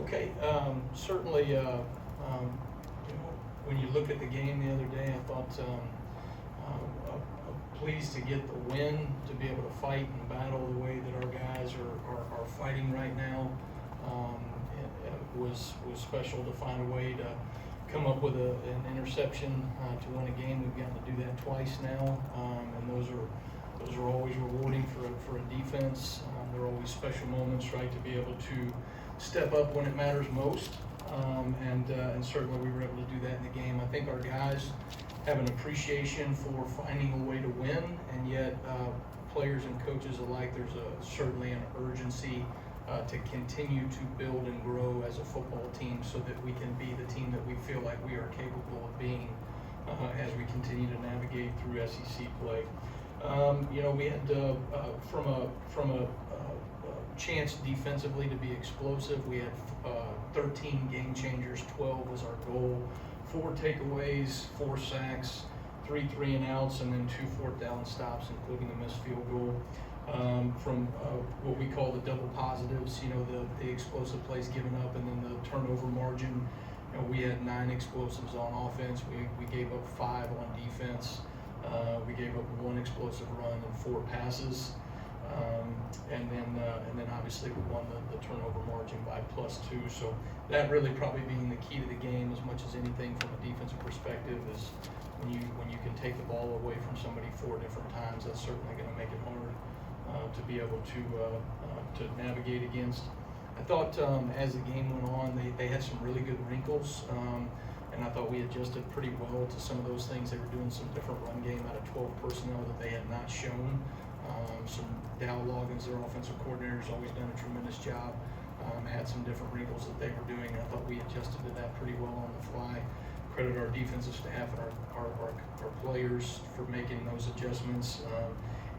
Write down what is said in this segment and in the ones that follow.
Okay, certainly, when you look at the game the other day, I thought pleased to get the win, to be able to fight and battle the way that our guys are fighting right now. It was special to find a way to come up with an interception to win a game. We've gotten to do that twice now, and those are always rewarding for a defense. They're always special moments, right, to be able to step up when it matters most, and certainly we were able to do that in the game. I think our guys have an appreciation for finding a way to win, and yet players and coaches alike, there's certainly an urgency to continue to build and grow as a football team so that we can be the team that we feel like we are capable of being as we continue to navigate through SEC play. We had from a chance defensively to be explosive. We had 13 game changers, 12 was our goal, 4 takeaways, 4 sacks, 3 3-and-outs, and then 2 fourth down stops, including a missed field goal. From what we call the double positives, the explosive plays given up, and then the turnover margin. We had 9 explosives on offense. We gave up 5 on defense. We gave up 1 explosive run and 4 passes. And then obviously we won the turnover margin by +2. So that really probably being the key to the game as much as anything from a defensive perspective is when you can take the ball away from somebody 4 different times, that's certainly going to make it hard to be able to navigate against. I thought as the game went on, they had some really good wrinkles, and I thought we adjusted pretty well to some of those things. They were doing some different run game out of 12 personnel that they had not shown. Some Dow Loggins, their offensive coordinator, has always done a tremendous job. Had some different wrinkles that they were doing, and I thought we adjusted to that pretty well on the fly. Credit our defensive staff and our players for making those adjustments.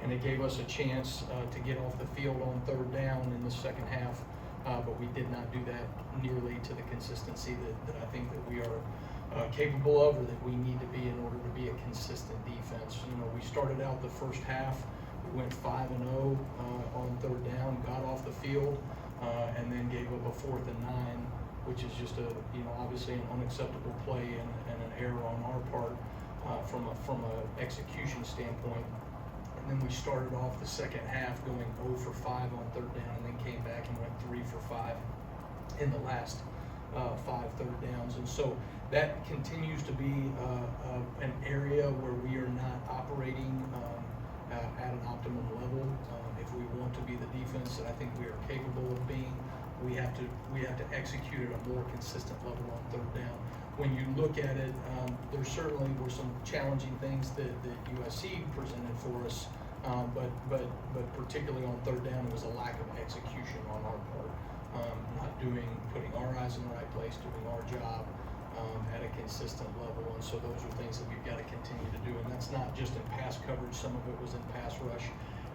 And it gave us a chance to get off the field on 3rd down in the second half, but we did not do that nearly to the consistency that I think that we are capable of, or that we need to be in order to be a consistent defense. We started out the first half, we went 5-0 on 3rd down, got off the field, and then gave up a 4th and 9, which is just obviously an unacceptable play and an error on our part from a execution standpoint. And then we started off the second half going 0 for 5 on 3rd down, and then came back and went 3 for 5 in the last 5 3rd downs. And so that continues to be an area where we are not operating at an optimum level. If we want to be the defense that I think we are capable of being, we have to execute at a more consistent level on 3rd down. When you look at it, there certainly were some challenging things that USC presented for us, but particularly on 3rd down, it was a lack of execution on our part, putting our eyes in the right place, doing our job at a consistent level. And so those are things that we've got to continue to do. And that's not just in pass coverage, some of it was in pass rush.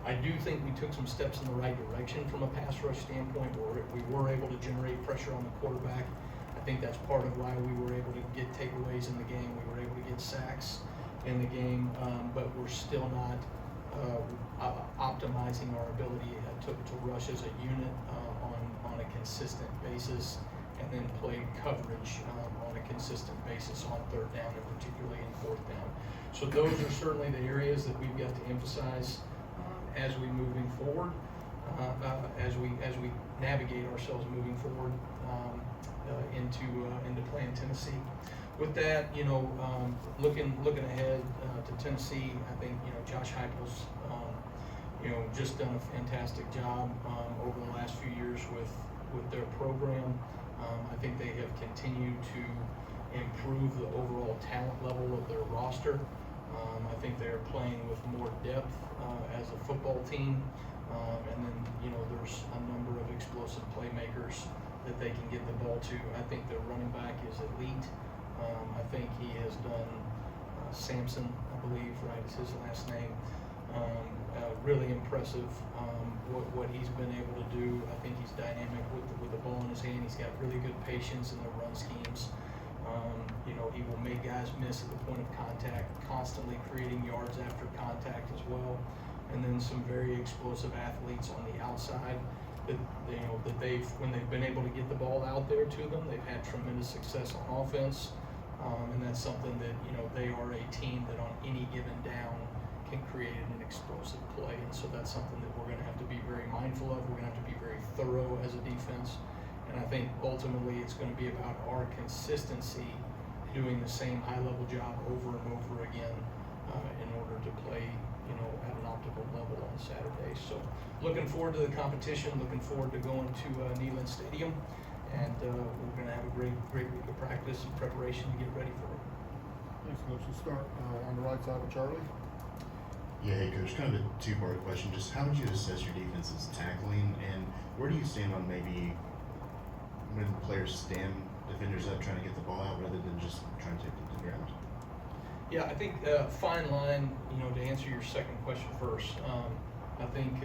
I do think we took some steps in the right direction from a pass rush standpoint, where we were able to generate pressure on the quarterback. I think that's part of why we were able to get takeaways in the game. We were able to get sacks in the game, but we're still not optimizing our ability to rush as a unit on a consistent basis, and then play coverage on a consistent basis on 3rd down, and particularly in 4th down. So those are certainly the areas that we've got to emphasize as we moving forward, as we navigate ourselves moving forward into playing Tennessee. With that, looking ahead to Tennessee, I think Josh Heupel's just done a fantastic job over the last few years with their program. I think they have continued to improve the overall talent level of their roster. I think they're playing with more depth as a football team, and then there's a number of explosive playmakers that they can get the ball to. I think their running back is elite. I think he has done Sampson, I believe, right, is his last name. Really impressive what he's been able to do. I think he's dynamic with the ball in his hand. He's got really good patience in the run schemes. He will make guys miss at the point of contact, constantly creating yards after contact as well. And then some very explosive athletes on the outside. that when they've been able to get the ball out there to them, they've had tremendous success on offense, and that's something that they are a team that on any given down can create an explosive play, and so that's something that we're going to have to be very mindful of. We're going to have to be very thorough as a defense, and I think ultimately it's going to be about our consistency doing the same high-level job over and over again in order to play at an optimal level on Saturday. So looking forward to the competition, looking forward to going to Neyland Stadium, and we're going to have a great week of practice and preparation to get ready for it. Thanks, Coach. We'll start on the right side with Charlie. Yeah, hey Coach, kind of a two-part question. Just how would you assess your defense's tackling, and where do you stand on maybe when players stand defenders up trying to get the ball out rather than just trying to take it to the ground? Yeah, I think fine line, to answer your second question first, I think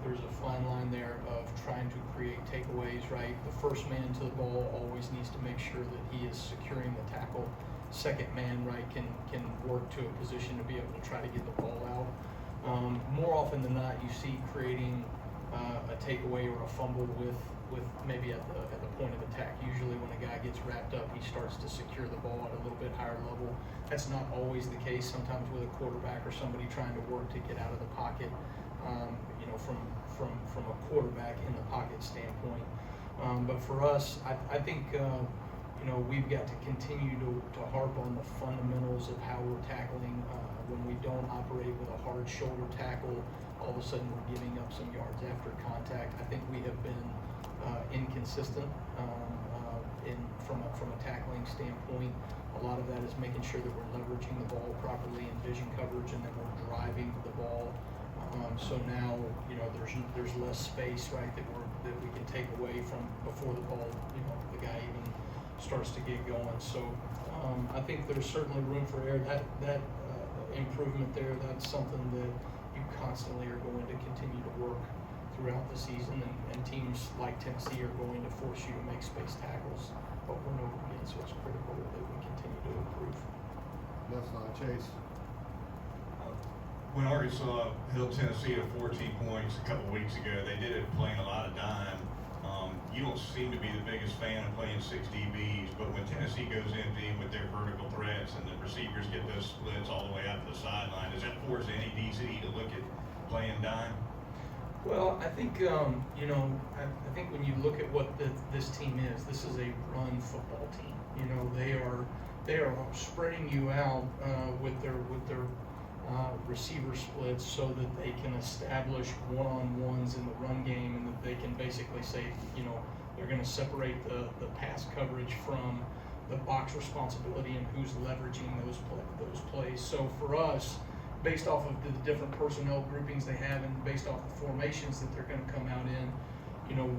there's a fine line there of trying to create takeaways, right? The first man to the ball always needs to make sure that he is securing the tackle. Second man, right, can work to a position to be able to try to get the ball out. More often than not, you see creating a takeaway or a fumble with maybe at the point of attack. Usually when a guy gets wrapped up, he starts to secure the ball at a little bit higher level. That's not always the case. Sometimes with a quarterback or somebody trying to work to get out of the pocket, from a quarterback in the pocket standpoint. But for us, I think we've got to continue to harp on the fundamentals of how we're tackling. When we don't operate with a hard shoulder tackle, all of a sudden we're giving up some yards after contact. I think we have been inconsistent from a tackling standpoint. A lot of that is making sure that we're leveraging the ball properly in vision coverage, and that we're driving the ball. So now there's less space, right, that we can take away from before the ball, the guy even starts to get going. So I think there's certainly room for error. That improvement there, that's something that you constantly are going to continue to work throughout the season, and teams like Tennessee are going to force you to make space tackles over and over again, so it's critical that we continue to improve. Left side, Chase. When Arkansas held Tennessee to 14 points a couple weeks ago, they did it playing a lot of dime. You don't seem to be the biggest fan of playing 6 DBs, but when Tennessee goes in deep with their vertical threats and the receivers get those splits all the way out to the sideline, does that force any DC to look at playing dime? Well, I think I think when you look at what this team is, this is a run football team. They are spreading you out with their receiver splits so that they can establish one-on-ones in the run game, and that they can basically say they're going to separate the pass coverage from the box responsibility and who's leveraging those plays. So for us, based off of the different personnel groupings they have, and based off the formations that they're going to come out in,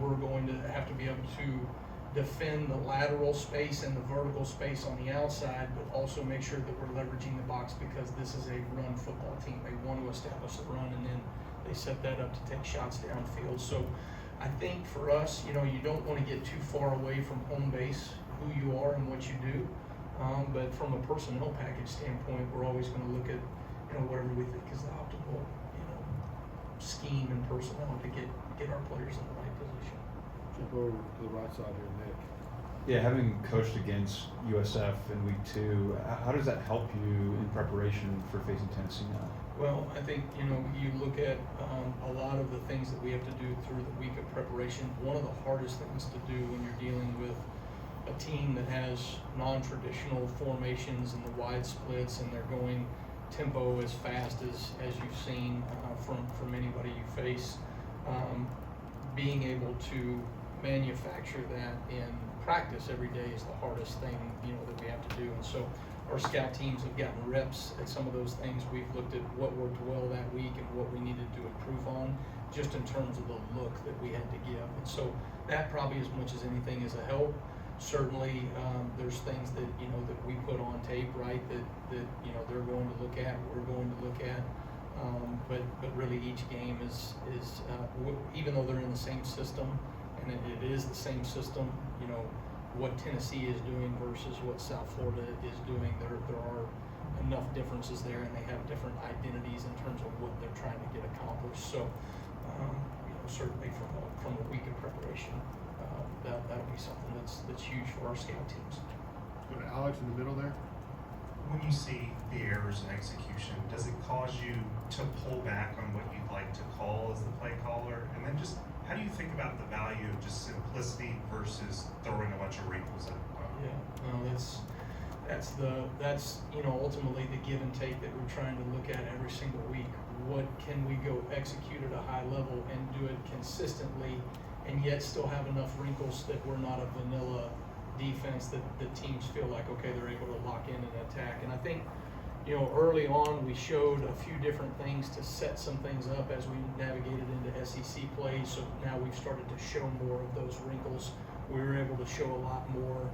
we're going to have to be able to defend the lateral space and the vertical space on the outside, but also make sure that we're leveraging the box, because this is a run football team. They want to establish the run, and then they set that up to take shots downfield. So I think for us, you don't want to get too far away from home base, who you are and what you do. But from a personnel package standpoint, we're always going to look at whatever we think is the optimal, scheme and personnel to get our players in the right position. Jump over to the right side here, Nick. Yeah, having coached against USF in week 2, how does that help you in preparation for facing Tennessee now? Well, I think, you look at a lot of the things that we have to do through the week of preparation. One of the hardest things to do when you're dealing with a team that has non-traditional formations and the wide splits, and they're going tempo as fast as you've seen from anybody you face, being able to manufacture that in practice every day is the hardest thing that we have to do. And so our scout teams have gotten reps at some of those things. We've looked at what worked well that week and what we needed to improve on, just in terms of the look that we had to give. And so that probably as much as anything is a help. Certainly there's things that that we put on tape, right, that they're going to look at, we're going to look at, but really each game is even though they're in the same system, and it is the same system, what Tennessee is doing versus what South Florida is doing, there are enough differences there, and they have different identities in terms of what they're trying to get accomplished. So certainly from a week of preparation, that'll be something that's huge for our scout teams. Go to Alex in the middle there. When you see the errors in execution, does it cause you to pull back on what you'd like to call as the play caller? And then just how do you think about the value of just simplicity versus throwing a bunch of wrinkles at it? Yeah, no, that's ultimately the give and take that we're trying to look at every single week. What can we go execute at a high level and do it consistently, and yet still have enough wrinkles that we're not a vanilla defense that the teams feel like, okay, they're able to lock in and attack. And I think, early on we showed a few different things to set some things up as we navigated into SEC play. So now we've started to show more of those wrinkles. We were able to show a lot more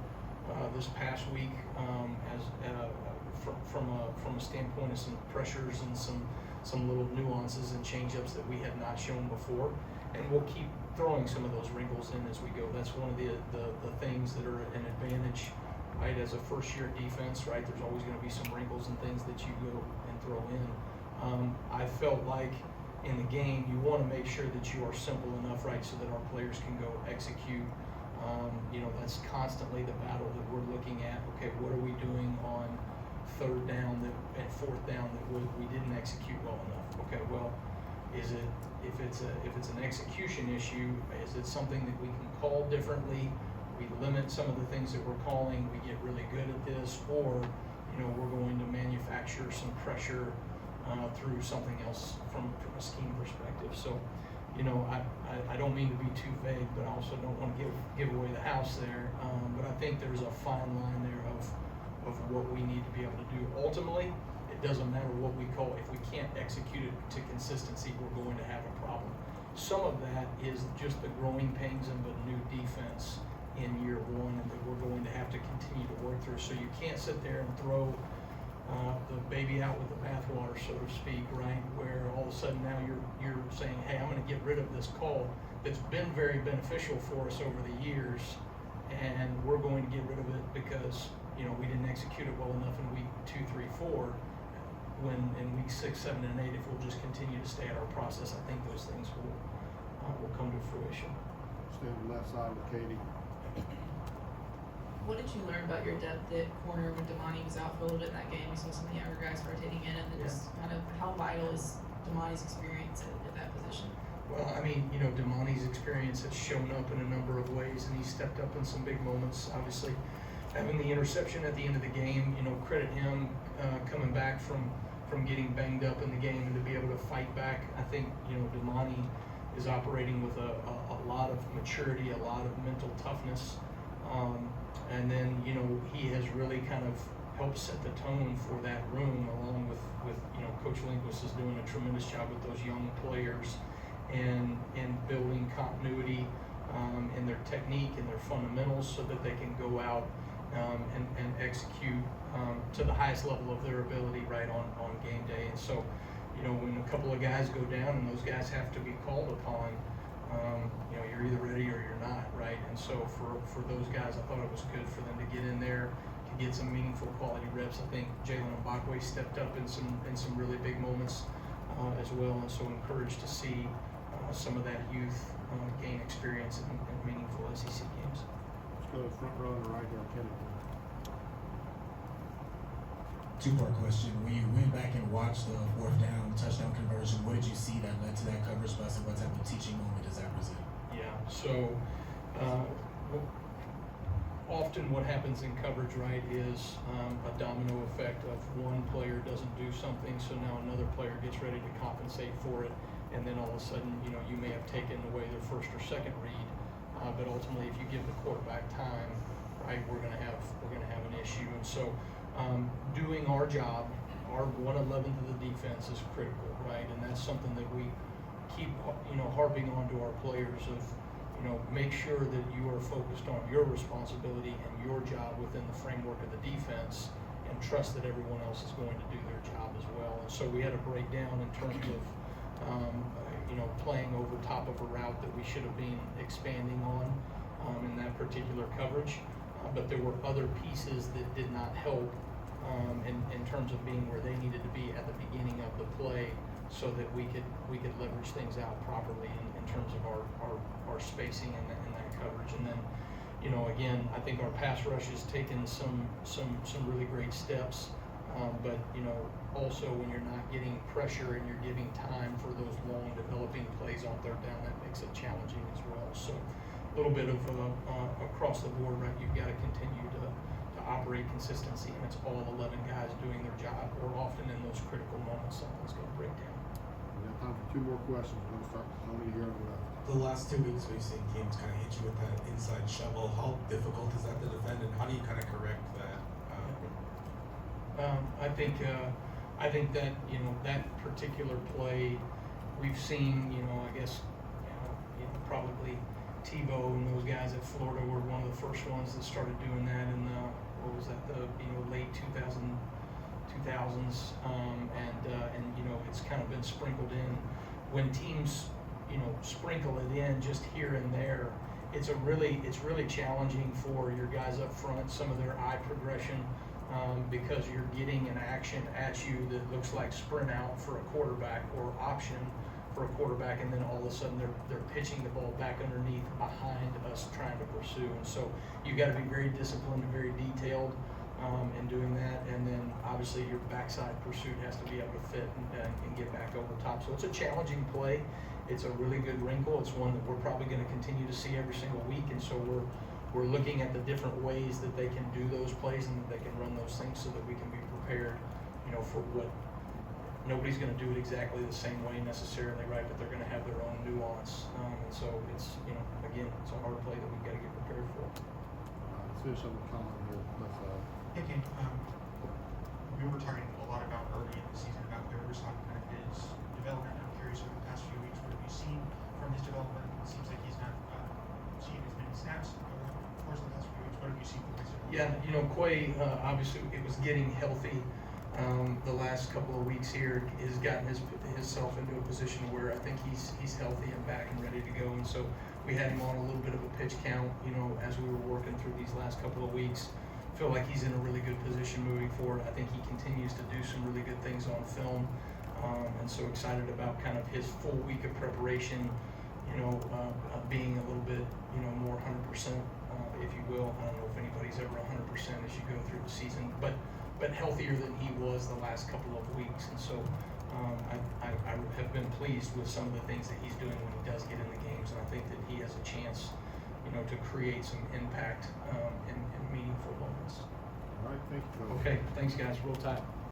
this past week from a standpoint of some pressures and some little nuances and change-ups that we had not shown before. And we'll keep throwing some of those wrinkles in as we go. That's one of the things that are an advantage, right, as a first-year defense, right? There's always going to be some wrinkles and things that you go and throw in. I felt like in the game, you want to make sure that you are simple enough, right, so that our players can go execute. That's constantly the battle that we're looking at. Okay, what are we doing on third down and fourth down that we didn't execute well enough? Okay, well, is it, if it's an execution issue, is it something that we can call differently? We limit some of the things that we're calling, we get really good at this, or we're going to manufacture some pressure through something else from a scheme perspective. So, I don't mean to be too vague, but I also don't want to give away the house there. But I think there's a fine line there of what we need to be able to do. Ultimately, it doesn't matter what we call. If we can't execute it to consistency, we're going to have a problem. Some of that is just the growing pains of a new defense in year one, and that we're going to have to continue to work through. So you can't sit there and throw the baby out with the bathwater, so to speak, right? Where all of a sudden now you're saying, hey, I'm going to get rid of this call that's been very beneficial for us over the years, and we're going to get rid of it because we didn't execute it well enough in week 2, 3, 4. When in week 6, 7, and 8, if we'll just continue to stay at our process, I think those things will come to fruition. Stay on the left side with Katie. What did you learn about your depth at corner when Damani was out for a little bit in that game? You saw some of the younger guys rotating in, and then just kind of how vital is Damani's experience at that position? Well, I mean, Damani's experience has shown up in a number of ways, and he stepped up in some big moments. Obviously, having the interception at the end of the game, credit him coming back from getting banged up in the game and to be able to fight back. I think, Damani is operating with a lot of maturity, a lot of mental toughness. And then, he has really kind of helped set the tone for that room, along with Coach Lindquist is doing a tremendous job with those young players and building continuity in their technique and their fundamentals so that they can go out and execute to the highest level of their ability right on game day. And so, when a couple of guys go down and those guys have to be called upon, you're either ready or you're not, right? And so for those guys, I thought it was good for them to get in there, to get some meaningful quality reps. I think Jalen Mbakwe stepped up in some really big moments as well, and so encouraged to see some of that youth gain experience in meaningful SEC games. Let's go to the front row on the right there, Kenneth. Two-part question. When you went back and watched the fourth down touchdown conversion, what did you see that led to that coverage bust, and what type of teaching moment does that present? Yeah, so often what happens in coverage, right, is a domino effect of one player doesn't do something, so now another player gets ready to compensate for it, and then all of a sudden, you may have taken away their first or second read, but ultimately, if you give the quarterback time, right, we're gonna have an issue. And so doing our job, our 1/11th of the defense is critical, right? And that's something that we keep, harping on to our players of, make sure that you are focused on your responsibility and your job within the framework of the defense, and trust that everyone else is going to do their job as well. And so we had a breakdown in terms of, playing over top of a route that we should have been expanding on in that particular coverage. But there were other pieces that did not help in terms of being where they needed to be at the beginning of the play. so that we could leverage things out properly in terms of our spacing and that coverage. And then, you know, again, I think our pass rush has taken some really great steps. But, you know, also when you're not getting pressure and you're giving time for those long developing plays on third down, that makes it challenging as well. So a little bit of across the board, right? You've got to continue to operate consistency, and it's all 11 guys doing their job, or often in those critical moments, something's going to break down. We have time for 2 more questions. We're going to start with Tony here on the left. The last 2 weeks we've seen teams kind of hit you with that inside shovel. How difficult is that to defend, and how do you kind of correct that? I think that, you know, that particular play, we've seen, you know, I guess, you know, probably Tebow and those guys at Florida were one of the first ones that started doing that in the, what was that, the, you know, late 2000s, and you know, it's kind of been sprinkled in. When teams, you know, sprinkle it in just here and there, it's really challenging for your guys up front, some of their eye progression, because you're getting an action at you that looks like sprint out for a quarterback or option for a quarterback, and then all of a sudden they're pitching the ball back underneath behind us trying to pursue. And so you got to be very disciplined and very detailed in doing that, and then obviously your backside pursuit has to be able to fit and get back over top. So it's a challenging play. It's a really good wrinkle. It's one that we're probably going to continue to see every single week, and so we're looking at the different ways that they can do those plays and that they can run those things so that we can be prepared, you know, for what nobody's going to do it exactly the same way necessarily, right? But they're going to have their own nuance, and so it's, you know, again, it's a hard play that we've got to get prepared for. Let's finish up with Colin here. Hey, Kane, we were talking a lot about early in the season about Rivers, how kind of his development. I'm curious, over the past few weeks, what have you seen from his development? It seems like he's not seeing as many snaps over the course of the past few weeks. What have you seen from his development? Yeah, you know, Quay, obviously it was getting healthy the last couple of weeks here. Has gotten himself into a position where I think he's healthy and back and ready to go. And so we had him on a little bit of a pitch count, you know, as we were working through these last couple of weeks. Feel like he's in a really good position moving forward. I think he continues to do some really good things on film, and so excited about kind of his full week of preparation, you know, being a little bit, you know, more 100%, if you will. I don't know if anybody's ever 100% as you go through the season, but healthier than he was the last couple of weeks. And so I have been pleased with some of the things that he's doing when he does get in the games, and I think that he has a chance, you know, to create some impact in meaningful moments. All right, thank you, Coach. Okay, thanks guys, real tight.